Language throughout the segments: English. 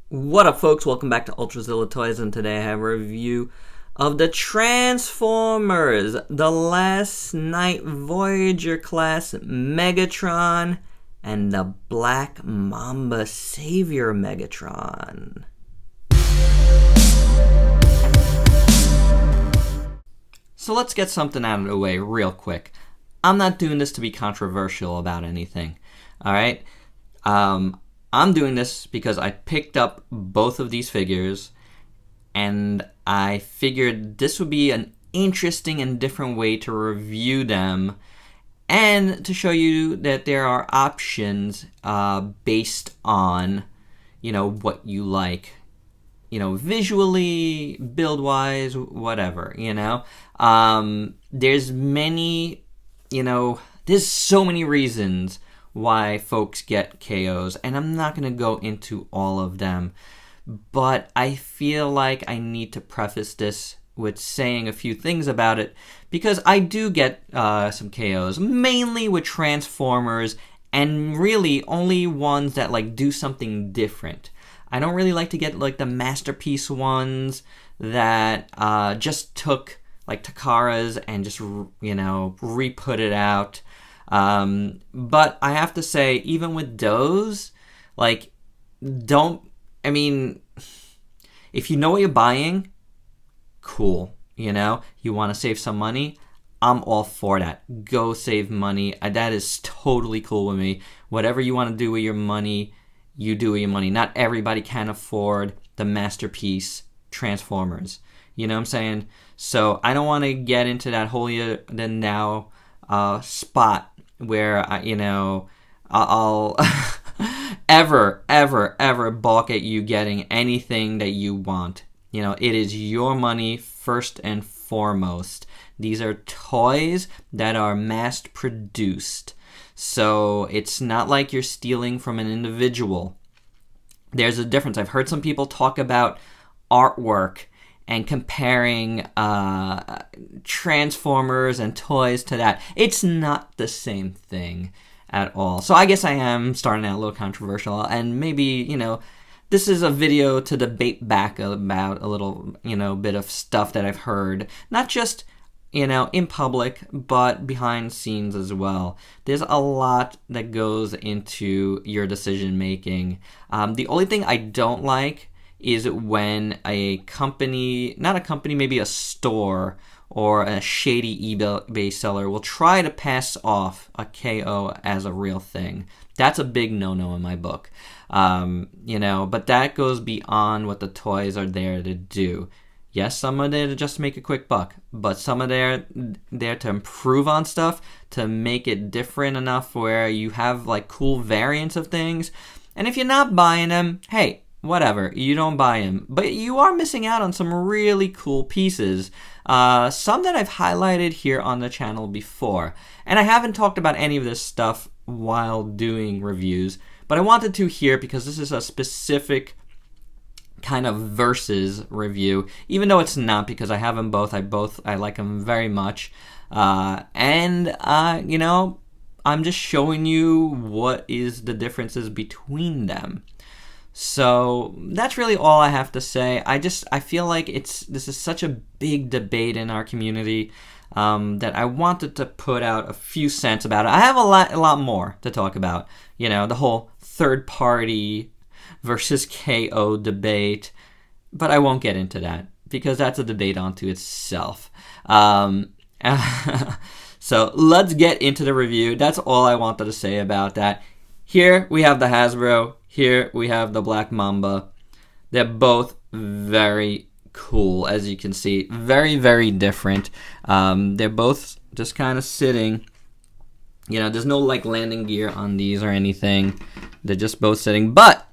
What up, folks? Welcome back to ULTRAZILLA Toys, and today I have a review of the Transformers, the Last Night Voyager class Megatron, and the Black Mamba Savior Megatron. So let's get something out of the way real quick. I'm not doing this to be controversial about anything, alright? I'm doing this because I picked up both of these figures and I figured this would be an interesting and different way to review them and to show you that there are options based on, what you like, visually, build-wise, whatever, There's many, there's so many reasons why folks get KOs, and I'm not going to go into all of them, but I feel like I need to preface this with saying a few things about it, because I do get some KOs, mainly with Transformers, and really only ones that do something different. I don't really like to get the masterpiece ones that just took Takara's and just re-put it out. But I have to say, even with those, if you know what you're buying, cool, you want to save some money, I'm all for that. Go save money. That is totally cool with me. Whatever you want to do with your money, you do with your money. Not everybody can afford the masterpiece Transformers. You know what I'm saying? So I don't want to get into that holier than thou spot where I'll ever balk at you getting anything that you want. It is your money first and foremost. These are toys that are mass produced, so it's not like you're stealing from an individual. There's a difference. I've heard some people talk about artwork and comparing Transformers and toys to that. It's not the same thing at all. So I guess I am starting out a little controversial, and maybe, this is a video to debate back about a little, bit of stuff that I've heard. Not just, in public, but behind scenes as well. There's a lot that goes into your decision making. The only thing I don't like is when a company, maybe a store or a shady eBay seller will try to pass off a KO as a real thing. That's a big no-no in my book. But that goes beyond what the toys are there to do. Yes, some are there to just make a quick buck, but some are there to improve on stuff, to make it different enough where you have cool variants of things. And if you're not buying them, hey, whatever, you don't buy them, but you are missing out on some really cool pieces, some that I've highlighted here on the channel before, and I haven't talked about any of this stuff while doing reviews, but I wanted to here because this is a specific kind of versus review, even though it's not, because I have them both. I like them very much, and I'm just showing you what is the differences between them. So that's really all I have to say. I feel like this is such a big debate in our community that I wanted to put out a few cents about it. I have a lot more to talk about. The whole third party versus KO debate, but I won't get into that because that's a debate unto itself. So let's get into the review. That's all I wanted to say about that. Here we have the Hasbro. Here we have the Black Mamba. They're both very cool, as you can see. Very, very different. They're both just kind of sitting. There's no landing gear on these or anything. They're just both sitting. But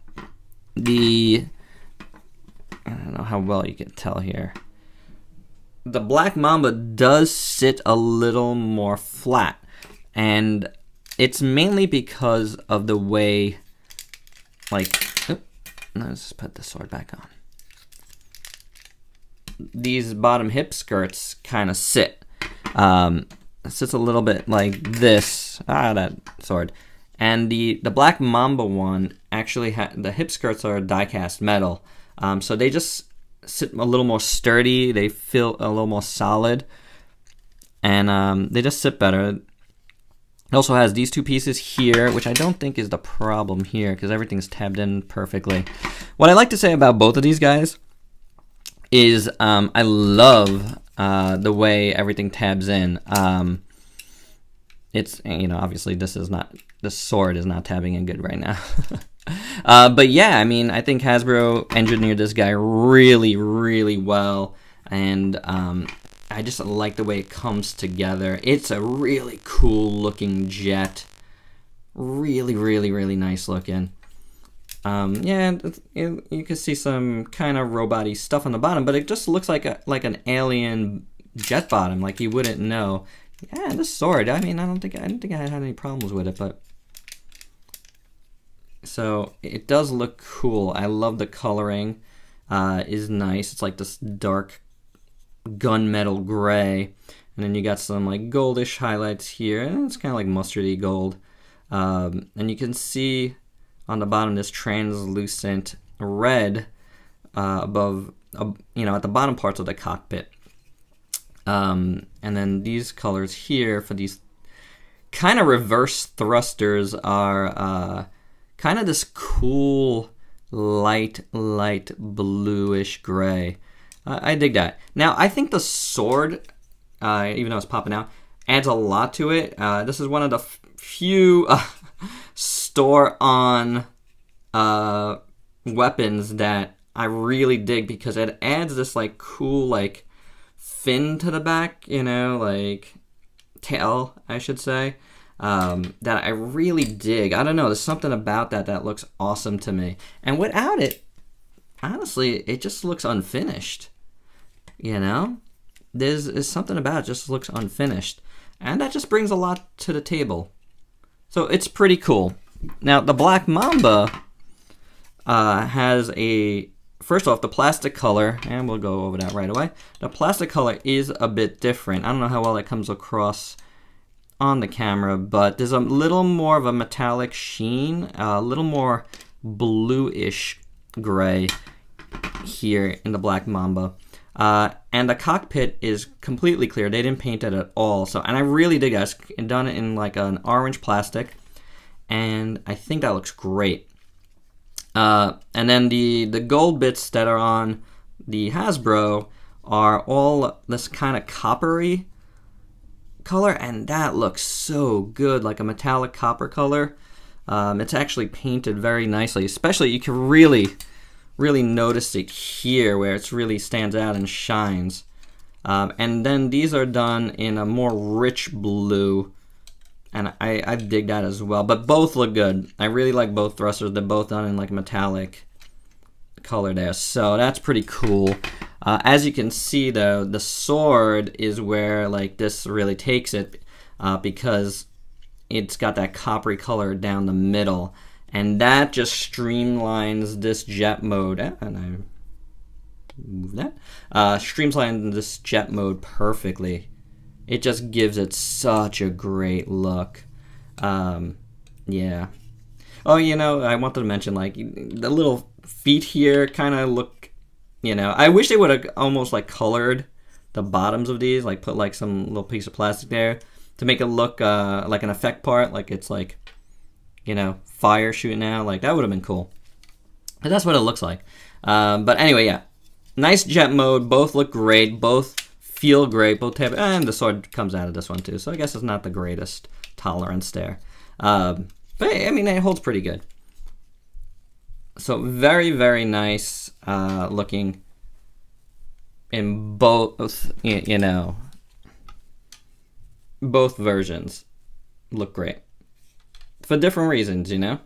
I don't know how well you can tell here. The Black Mamba does sit a little more flat. And it's mainly because of the way, let's put the sword back on. These bottom hip skirts kind of sit. It sits a little bit like this. That sword. And the Black Mamba one actually the hip skirts are die-cast metal, so they just sit a little more sturdy. They feel a little more solid, and they just sit better. It also has these two pieces here, which I don't think is the problem here because everything's tabbed in perfectly. What I like to say about both of these guys is I love the way everything tabs in. It's, you know, obviously this sword is not tabbing in good right now. But yeah, I mean, I think Hasbro engineered this guy really, really well, and I just like the way it comes together. It's a really cool looking jet. Really, really, really nice looking. Yeah, you can see some kind of robot-y stuff on the bottom, but it just looks like an alien jet bottom, like you wouldn't know. Yeah, this sword, I mean, I didn't think I had any problems with it, but so it does look cool. I love the coloring. Is nice. It's like this dark gunmetal gray, and then you got some like goldish highlights here, and it's kind of like mustardy gold. And you can see on the bottom this translucent red above, you know, at the bottom parts of the cockpit. And then these colors here for these kind of reverse thrusters are kind of this cool light bluish gray. I dig that. Now, I think the sword, even though it's popping out, adds a lot to it. This is one of the few store-on weapons that I really dig because it adds this like cool like fin to the back, you know, like tail, I should say, that I really dig. I don't know, there's something about that looks awesome to me. And without it, honestly, it just looks unfinished. You know, there's something about it just looks unfinished, and that just brings a lot to the table. So it's pretty cool. Now the Black Mamba has first off, the plastic color, and we'll go over that right away. The plastic color is a bit different. I don't know how well it comes across on the camera, but there's a little more of a metallic sheen, a little more bluish gray here in the Black Mamba. And the cockpit is completely clear. They didn't paint it at all. So, and I really dig it. It's done it in like an orange plastic, and I think that looks great. And then the gold bits that are on the Hasbro are all this kind of coppery color, and that looks so good, like a metallic copper color. It's actually painted very nicely. Especially, you can really notice it here where it really stands out and shines. And then these are done in a more rich blue, and I dig that as well. But both look good. I really like both thrusters. They're both done in like a metallic color there, so that's pretty cool. As you can see though, the sword is where like this really takes it, because it's got that coppery color down the middle. And that just streamlines this jet mode, and I move that, streamlines this jet mode perfectly. It just gives it such a great look. Yeah. Oh, you know, I wanted to mention, like, the little feet here kind of look, you know, I wish they would have almost, like, colored the bottoms of these, like, put, like, some little piece of plastic there to make it look like an effect part, like it's, like, you know, fire shooting out. Like, that would have been cool. But that's what it looks like. But anyway, yeah. Nice jet mode. Both look great. Both feel great. Both have, and the sword comes out of this one too. So I guess it's not the greatest tolerance there. But I mean, it holds pretty good. So very, very nice looking in both, you know, both versions look great. For different reasons, you know?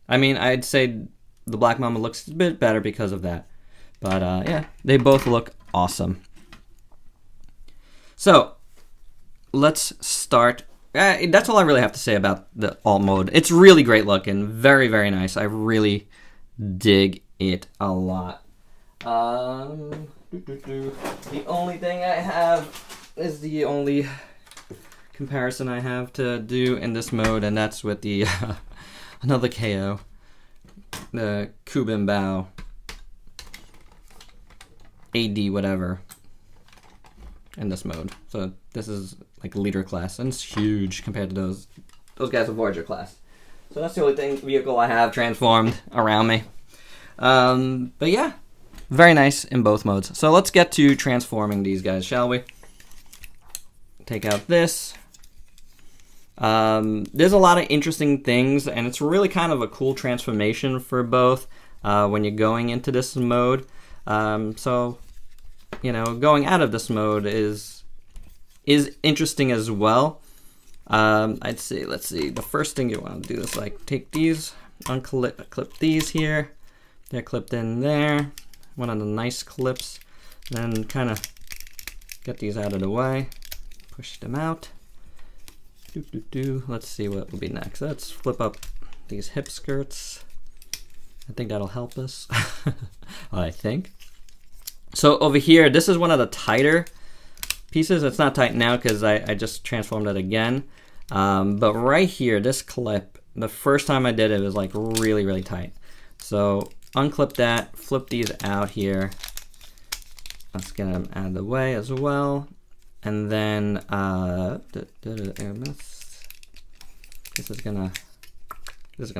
I mean, I'd say the Black Mamba looks a bit better because of that. But, yeah, they both look awesome. So, let's start. That's all I really have to say about the alt mode. It's really great looking. Very, very nice. I really dig it a lot. The only thing I have is the only comparison I have to do in this mode, and that's with the another KO. The Kuban Bao. AD whatever. In this mode. So this is like leader class, and it's huge compared to those guys with Voyager class. So that's the only vehicle I have transformed around me. But yeah, very nice in both modes. So let's get to transforming these guys, shall we? Take out this. There's a lot of interesting things, and it's really kind of a cool transformation for both when you're going into this mode. So, you know, going out of this mode is interesting as well. I'd say, let's see, the first thing you want to do is like take these, clip these here. They're clipped in there. One of the nice clips. Then kind of get these out of the way. Push them out. Let's see what will be next. Let's flip up these hip skirts. I think that'll help us. I think. So over here, this is one of the tighter pieces. It's not tight now because I just transformed it again. But right here, this clip, the first time I did it was like really, really tight. So unclip that, flip these out here. Let's get them out of the way as well. And then this is gonna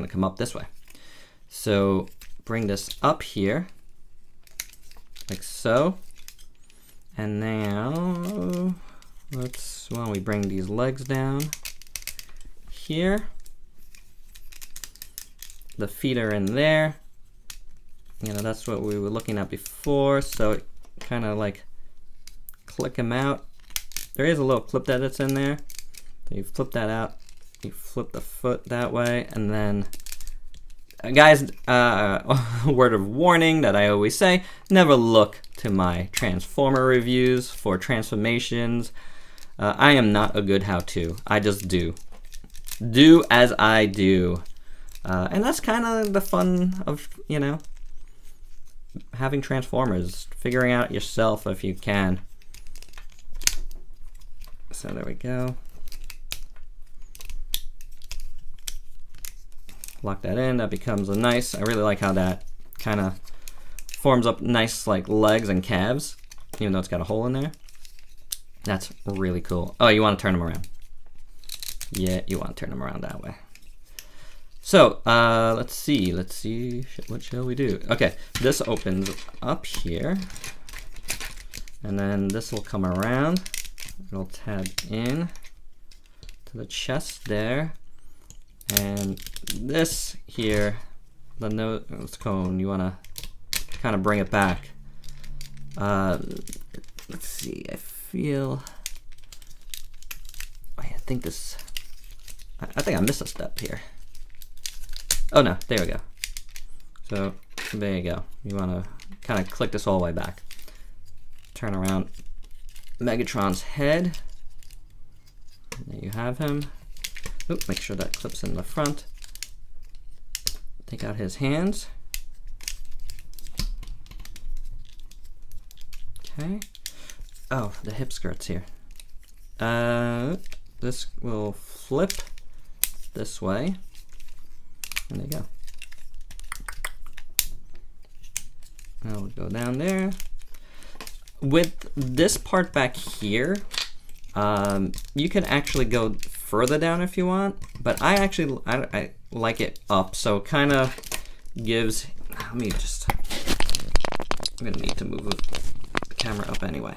come up this way. So bring this up here, like so. And now why don't we bring these legs down here? The feet are in there. You know, that's what we were looking at before. So kind of like click them out. There is a little clip that's in there. So you flip that out. You flip the foot that way, and then, guys, word of warning that I always say: never look to my Transformer reviews for transformations. I am not a good how-to. I just do. Do as I do, and that's kind of the fun of, you know, having Transformers, figuring out yourself if you can. So there we go. Lock that in. That becomes a nice. I really like how that kind of forms up nice like legs and calves, even though it's got a hole in there. That's really cool. Oh, you want to turn them around? Yeah, you want to turn them around that way. So let's see. What shall we do? Okay, this opens up here, and then this will come around. It'll tab in to the chest there, and this here, the nose cone, you want to kind of bring it back. Let's see, I feel, I think this, I think I missed a step here. Oh no, there we go. So there you go. You want to kind of click this all the way back. Turn around Megatron's head. There you have him. Oop, make sure that clips in the front. Take out his hands. Okay. Oh, the hip skirts here. This will flip this way. And there you go. I'll go down there. With this part back here, you can actually go further down if you want, but I like it up, so it kind of gives, I'm gonna need to move the camera up anyway.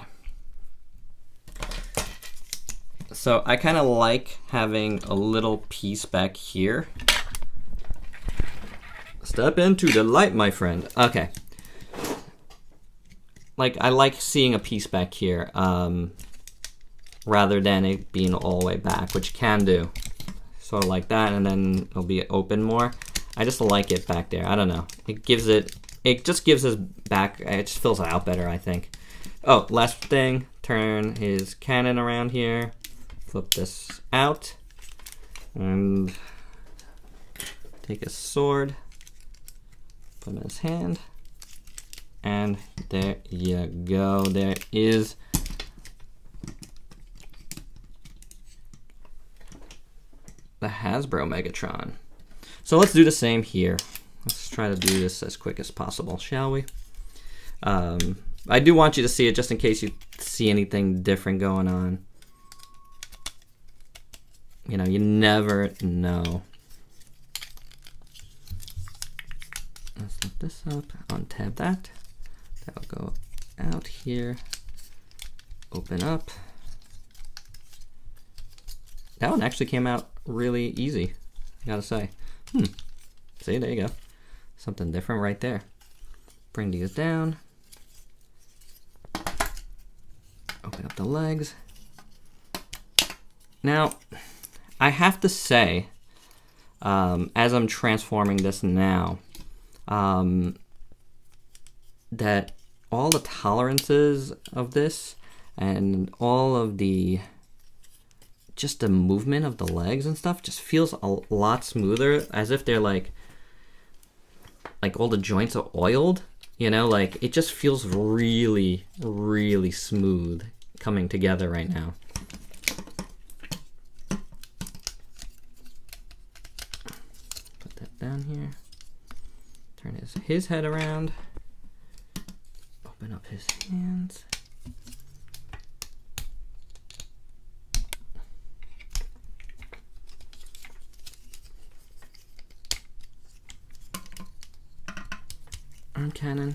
So I kind of like having a little piece back here. Step into the light, my friend. Okay. Like, I like seeing a piece back here, rather than it being all the way back, which you can do. Sort of like that, and then it'll be open more. I just like it back there. I don't know. It just gives us back, it just fills it out better, I think. Oh, last thing, turn his cannon around here. Flip this out. And take his sword. Put him in his hand. And there you go. There is the Hasbro Megatron. So let's do the same here. Let's try to do this as quick as possible, shall we? I do want you to see it just in case you see anything different going on. You know, you never know. Let's lift this up, untab that. That'll go out here, open up. That one actually came out really easy, I gotta say. See, there you go. Something different right there. Bring these down. Open up the legs. Now, I have to say, as I'm transforming this now, that all the tolerances of this and all of just the movement of the legs and stuff just feels a lot smoother, as if they're like all the joints are oiled, you know, like it just feels really, really smooth coming together right now. Put that down here. Turn his head around. Open up his hands. Arm cannon.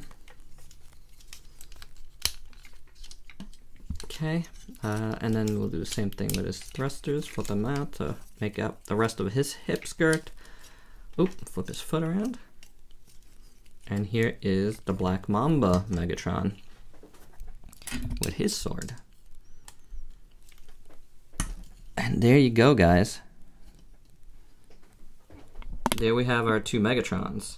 Okay, and then we'll do the same thing with his thrusters. Flip them out to make out the rest of his hip skirt. Oop, flip his foot around. And here is the Black Mamba Megatron with his sword. And there you go, guys. There we have our two Megatrons.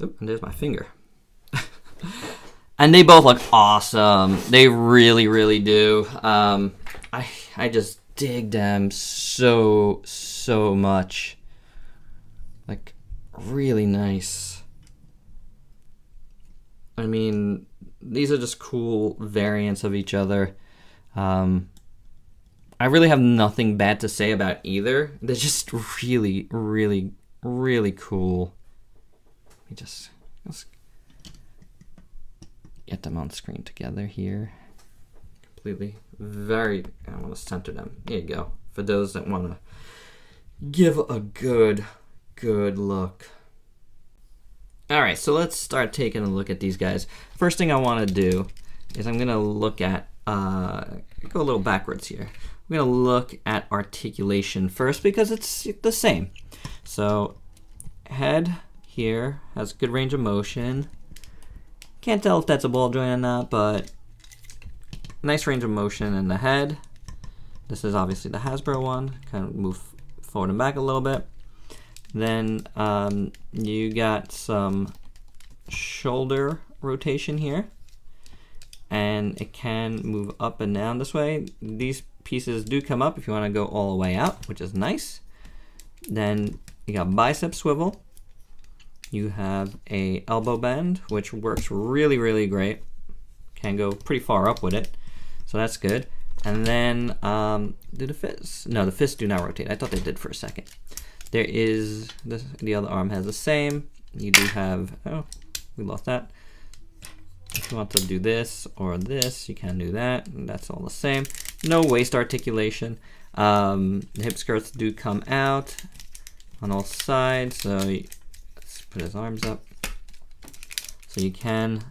Oop, and there's my finger. And they both look awesome. They really, really do. I just dig them so much. Like, really nice. I mean, these are just cool variants of each other. I really have nothing bad to say about either. They're just really, really, really cool. Let me just get them on screen together here. Completely, I want to center them. There you go. For those that want to give a good look. All right, so let's start taking a look at these guys. First thing I want to do is I'm going to look at, go a little backwards here. I'm going to look at articulation first because it's the same. So head here has good range of motion. Can't tell if that's a ball joint or not, but nice range of motion in the head. This is obviously the Hasbro one. Kind of move forward and back a little bit. Then you got some shoulder rotation here, and it can move up and down this way. These pieces do come up if you want to go all the way out, which is nice. Then you got bicep swivel. You have a elbow bend, which works really, really great. Can go pretty far up with it, so that's good. And then do the fists? No, the fists do not rotate. I thought they did for a second. There is the other arm has the same. You do have, oh, we lost that. If you want to do this or this, you can do that, and that's all the same. No waist articulation. The hip skirts do come out on all sides, so let's put his arms up. So you can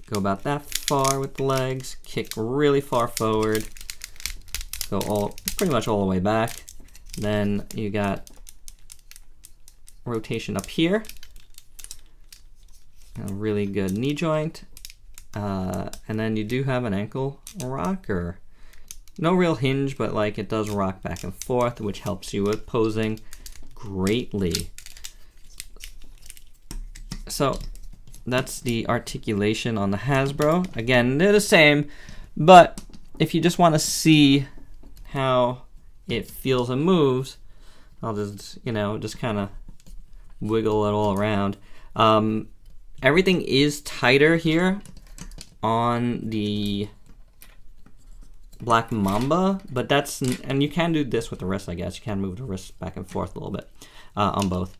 go about that far with the legs, kick really far forward, go pretty much all the way back. Then you got rotation up here, a really good knee joint, and then you do have an ankle rocker. No real hinge, but like it does rock back and forth, which helps you with posing greatly. So that's the articulation on the Hasbro. Again, they're the same, but if you just want to see how it feels and moves, I'll just, just kind of wiggle it all around. Everything is tighter here on the Black Mamba, but that's, and you can do this with the wrist, I guess. You can move the wrist back and forth a little bit on both.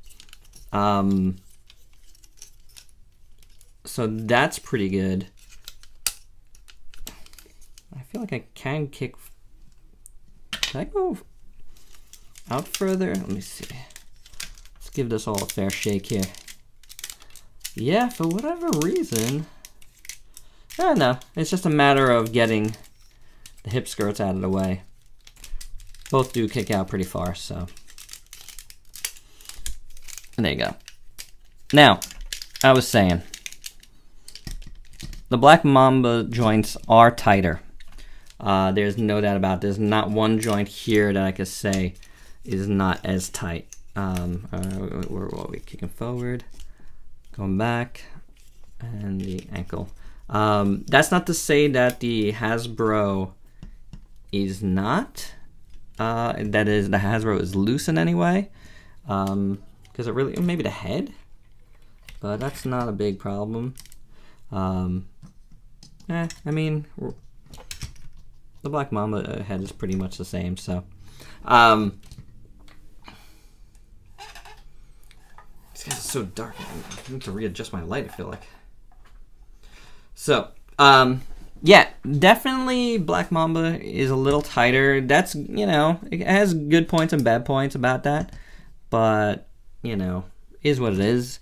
So that's pretty good. I feel like I can kick. Can I go out further? Let me see. Let's give this all a fair shake here. Yeah, for whatever reason. I don't know. It's just a matter of getting the hip skirts out of the way. Both do kick out pretty far, so. And there you go. Now, I was saying, the Black Mamba joints are tighter. There's no doubt about it. There's not one joint here that I could say is not as tight. Where are we? Kicking forward, going back, and the ankle. That's not to say that the Hasbro is not. That is, the Hasbro is loose in any way. Because it really, maybe the head, but that's not a big problem. I mean, the Black Mamba head is pretty much the same, so. This guy's so dark. I need to readjust my light, I feel like. So, yeah, definitely Black Mamba is a little tighter. That's, you know, it has good points and bad points about that, but, you know, is what it is.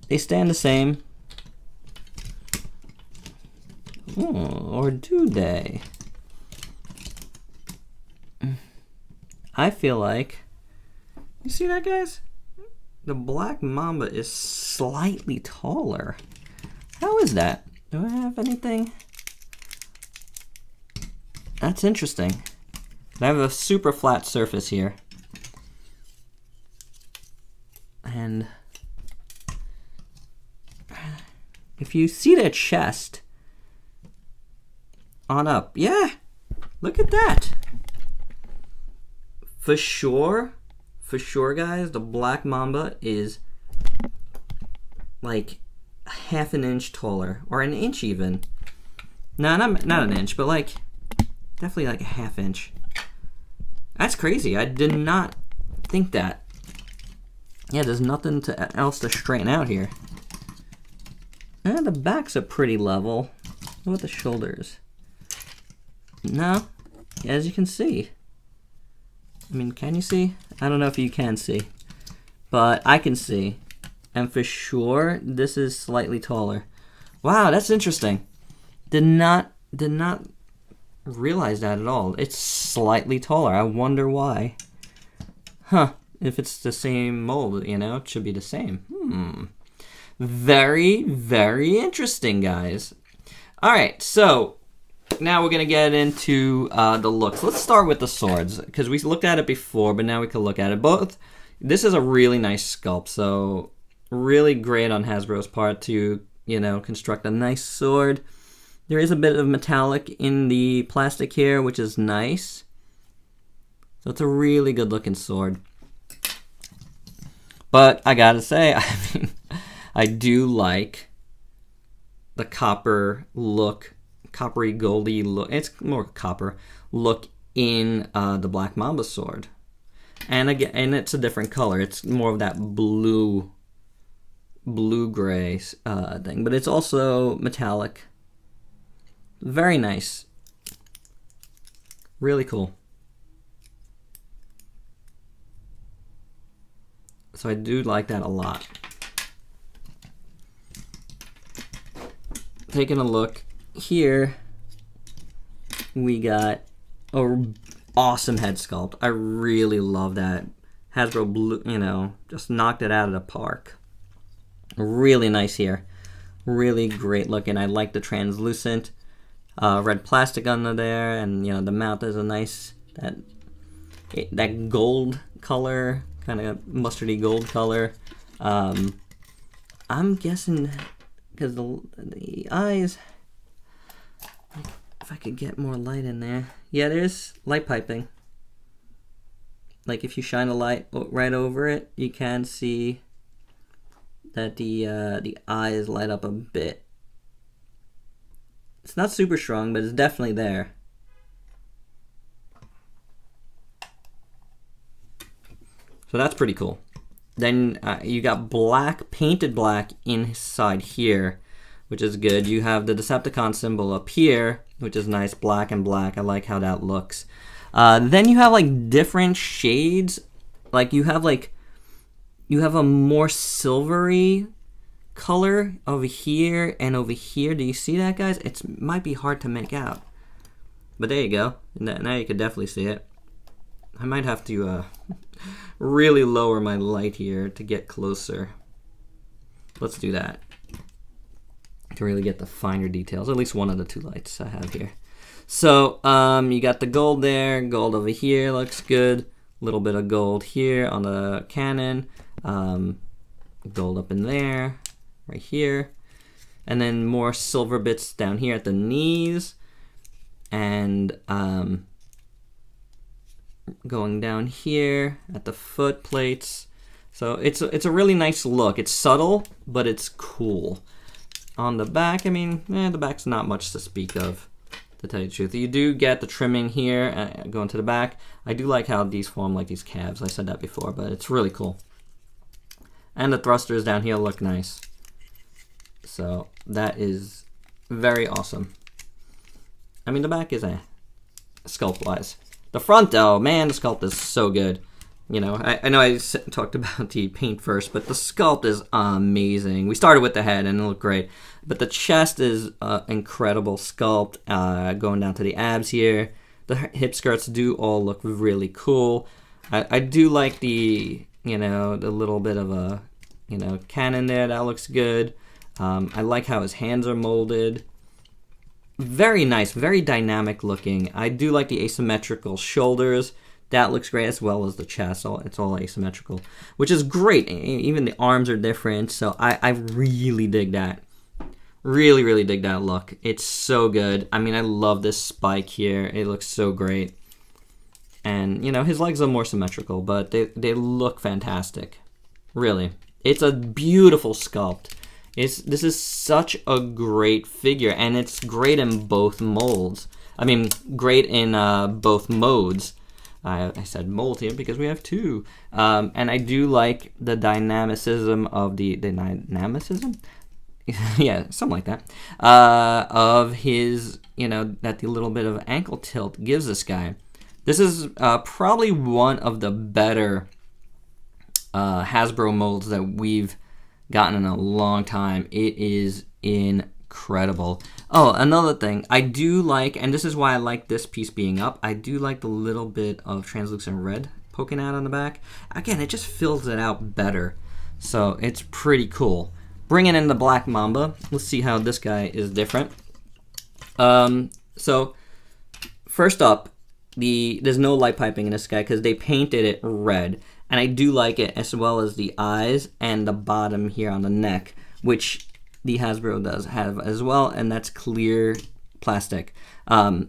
They stand the same. Or do they? I feel like, you see that, guys? The Black Mamba is slightly taller. How is that? Do I have anything? That's interesting. I have a super flat surface here. And if you see their chest on up, yeah, look at that. For sure, guys, the Black Mamba is like half an inch taller, or an inch even. No, not an inch, but like definitely like a half inch. That's crazy. I did not think that. Yeah, there's nothing else to straighten out here. And the backs are pretty level. What about the shoulders? No, as you can see. I mean, can you see? I don't know if you can see, but I can see. And for sure, this is slightly taller. Wow, that's interesting. Did not realize that at all. It's slightly taller. I wonder why. Huh. If it's the same mold, you know, it should be the same. Very, very interesting, guys. All right, so now we're going to get into the looks. Let's start with the swords, because we looked at it before, but now we can look at it. Both. This is a really nice sculpt, so really great on Hasbro's part to, you know, construct a nice sword. There is a bit of metallic in the plastic here, which is nice. So it's a really good looking sword. But I gotta say, I mean, I do like the copper look, coppery goldy look. It's more copper look in the Black Mamba sword, and again, and it's a different color. It's more of that blue gray thing, but it's also metallic. Very nice, really cool. So I do like that a lot. Taking a look here, we got an awesome head sculpt. I really love that. Hasbro blue, you know, just knocked it out of the park. Really nice here. Really great looking. I like the translucent red plastic under there, and you know the mouth is a nice that gold color. Kind of mustardy gold color. I'm guessing because the eyes, if I could get more light in there. Yeah, there's light piping. Like if you shine a light right over it, you can see that the eyes light up a bit. It's not super strong, but it's definitely there. So that's pretty cool. Then you got black, painted black inside here, which is good. You have the Decepticon symbol up here, which is nice, black and black. I like how that looks. Then you have like different shades. Like you have a more silvery color over here and over here. Do you see that, guys? It might be hard to make out, but there you go. Now you can definitely see it. I might have to really lower my light here to get closer. Let's do that to really get the finer details, at least one of the two lights I have here. So you got the gold there, gold over here looks good, a little bit of gold here on the cannon, gold up in there, right here, and then more silver bits down here at the knees, and going down here at the foot plates. So it's a really nice look. It's subtle, but it's cool. On the back, I mean, the back's not much to speak of, to tell you the truth. You do get the trimming here going to the back. I do like how these form like these calves. I said that before, but it's really cool. And the thrusters down here look nice. So that is very awesome. I mean, the back is sculpt-wise. The front, though, man, the sculpt is so good. You know, I know I talked about the paint first, but the sculpt is amazing. We started with the head, and it looked great. But the chest is incredible sculpt, going down to the abs here. The hip skirts do all look really cool. I do like the, the little bit of a, cannon there. That looks good. I like how his hands are molded. Very nice, very dynamic looking. I do like the asymmetrical shoulders. That looks great, as well as the chest. It's all asymmetrical, which is great. Even the arms are different, so I really dig that. Really, really dig that look. It's so good. I mean, I love this spike here. It looks so great. And, his legs are more symmetrical, but they look fantastic. Really. It's a beautiful sculpt. This is such a great figure, and it's great in both molds. I mean, great in both modes. I said mold here because we have two. And I do like the dynamicism of the dynamicism? Yeah, something like that. Of his, that the little bit of ankle tilt gives this guy. This is probably one of the better Hasbro molds that we've gotten in a long time. It is incredible. Oh, another thing I do like, and this is why I like this piece being up, I do like the little bit of translucent red poking out on the back. Again, it just fills it out better. So it's pretty cool. Bringing in the black Mamba, let's see how this guy is different. So first up, there's no light piping in this guy because they painted it red. And I do like it, as well as the eyes and the bottom here on the neck, which the Hasbro does have as well, and that's clear plastic. I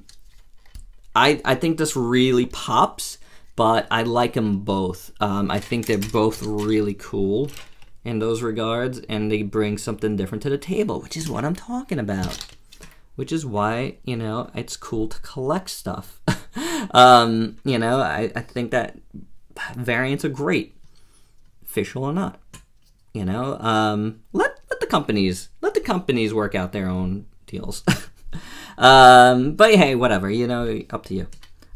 think this really pops, but I like them both. I think they're both really cool in those regards, and they bring something different to the table, which is what I'm talking about. Which is why, it's cool to collect stuff. I think that variants are great, official or not. Let the companies work out their own deals. But hey, whatever, up to you.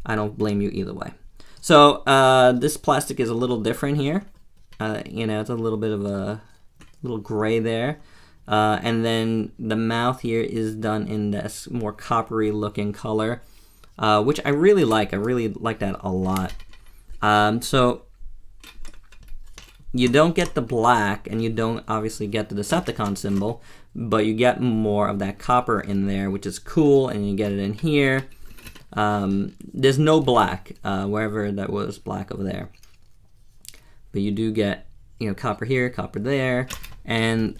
I don't blame you either way. So this plastic is a little different here. It's a little bit of a little gray there. And then the mouth here is done in this more coppery looking color, which I really like. I really like that a lot. So you don't get the black, and you don't obviously get the Decepticon symbol, but you get more of that copper in there, which is cool, and you get it in here. There's no black, wherever that was black over there. But you do get, copper here, copper there, and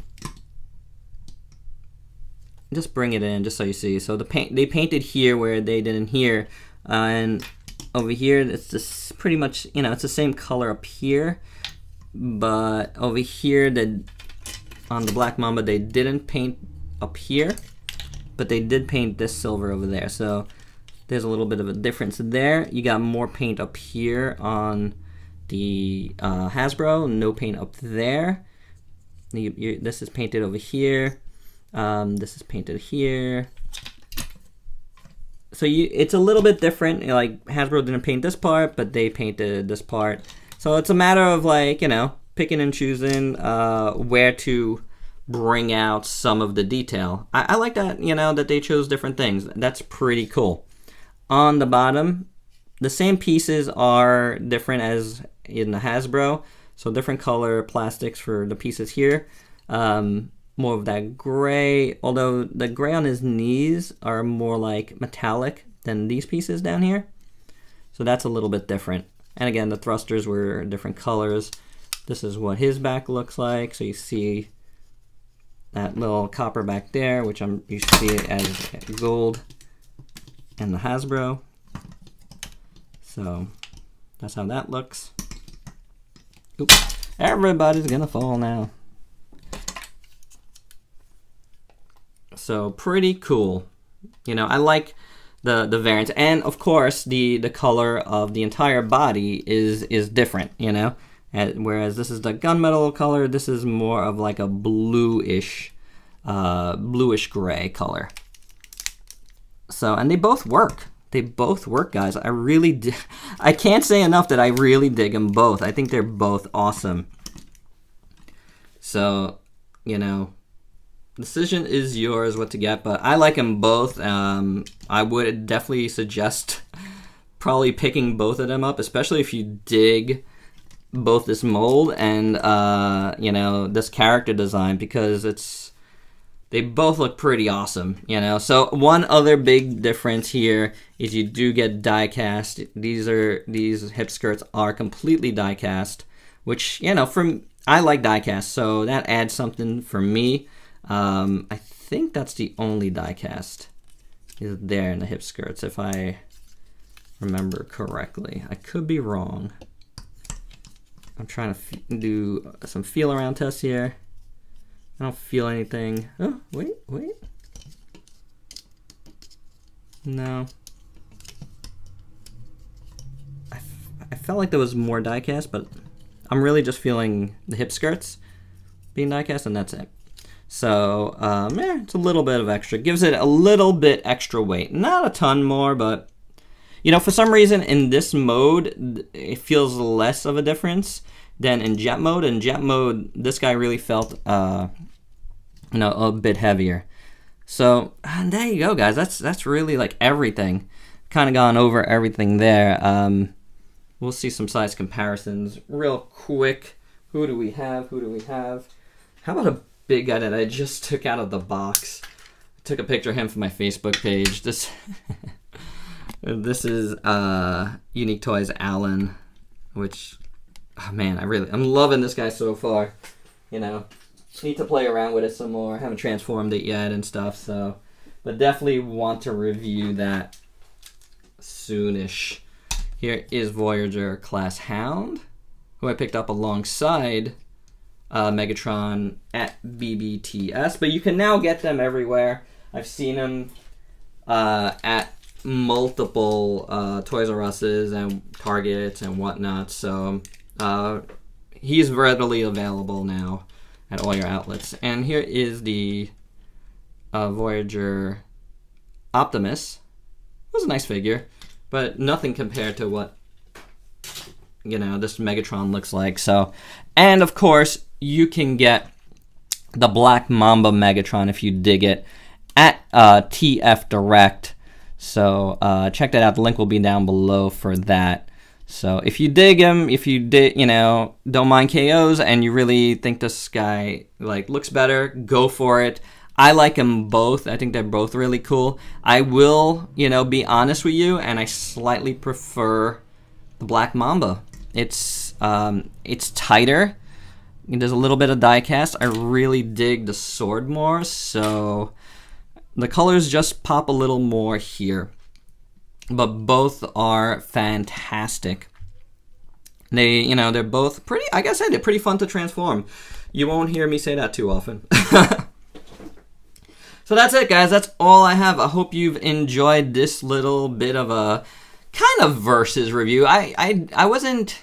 just bring it in just so you see. So they painted here where they did in here, and over here it's just pretty much, it's the same color up here, but over here on the Black Mamba they didn't paint up here, but they did paint this silver over there. So there's a little bit of a difference there. You got more paint up here on the Hasbro, no paint up there. This is painted over here. This is painted here. So it's a little bit different. Like Hasbro didn't paint this part, but they painted this part. So it's a matter of like, you know, picking and choosing where to bring out some of the detail. I like that, you know, that they chose different things. That's pretty cool. On the bottom, the same pieces are different as in the Hasbro. So different color plastics for the pieces here. More of that gray, although the gray on his knees are more like metallic than these pieces down here. So that's a little bit different. And again, the thrusters were different colors. This is what his back looks like. So you see that little copper back there, which you see it as gold and the Hasbro. So that's how that looks. Oops, everybody's gonna fall now. So pretty cool. You know, I like the variants, and of course the color of the entire body is different, you know. Whereas this is the gunmetal color, this is more of like a bluish gray color. So, and they both work. They both work, guys. I can't say enough that I really dig them both. I think they're both awesome. So, you know, decision is yours what to get, but I like them both. I would definitely suggest probably picking both of them up, especially if you dig both this mold and you know, this character design, because they both look pretty awesome, you know. So one other big difference here is you do get die cast. These hip skirts are completely die cast, which, you know, I like die cast, so that adds something for me. I think that's the only die cast is there in the hip skirts, if I remember correctly. I could be wrong. I'm trying to do some feel around tests here. I don't feel anything. Oh, wait. No. I felt like there was more die cast, but I'm really just feeling the hip skirts being die cast, and that's it. So, it's a little bit of extra. Gives it a little bit extra weight. Not a ton more, but, you know, for some reason in this mode, it feels less of a difference than in jet mode. In jet mode, this guy really felt, you know, a bit heavier. So, there you go, guys. That's really like everything. Kind of gone over everything there. We'll see some size comparisons real quick. Who do we have? How about a big guy that I just took out of the box? I took a picture of him for my Facebook page. This is Unique Toys Alan, which, oh man, I'm loving this guy so far. You know, need to play around with it some more. Haven't transformed it yet and stuff, so, but definitely want to review that soonish. Here is Voyager Class Hound, who I picked up alongside Megatron at BBTS, but you can now get them everywhere. I've seen them at multiple Toys R Us's and Targets and whatnot, so he's readily available now at all your outlets. And here is the Voyager Optimus. It was a nice figure, but nothing compared to what, you know, this Megatron looks like. So, and of course, you can get the Black Mamba Megatron if you dig it at TF Direct. So check that out. The link will be down below for that. So if you dig him, if you you know, don't mind KOs and you really think this guy like looks better, go for it. I like them both. I think they're both really cool. I will, you know, be honest with you, and I slightly prefer the Black Mamba. It's tighter. There's a little bit of die cast. I really dig the sword more, so the colors just pop a little more here. But both are fantastic. They, you know, they're both pretty, like I said, they're pretty fun to transform. You won't hear me say that too often. So that's it, guys. That's all I have. I hope you've enjoyed this little bit of a kind of versus review. I wasn't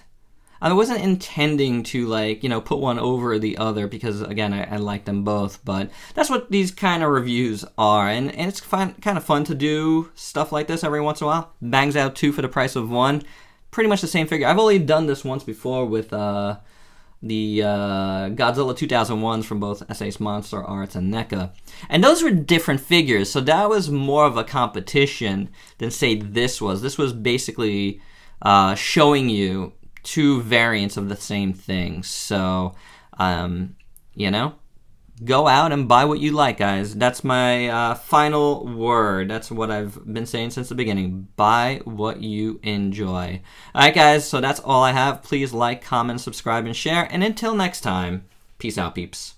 intending to, like, you know, put one over the other because, again, I like them both. But that's what these kind of reviews are. And it's kind of fun to do stuff like this every once in a while. Bangs out 2 for the price of 1. Pretty much the same figure. I've only done this once before with the Godzilla 2001s from both SAS Monster Arts and NECA. And those were different figures. So that was more of a competition than, say, this was. This was basically showing you 2 variants of the same thing. So, you know, go out and buy what you like, guys. That's my final word. That's what I've been saying since the beginning. Buy what you enjoy. All right, guys, so that's all I have. Please like, comment, subscribe, and share. And until next time, peace out, peeps.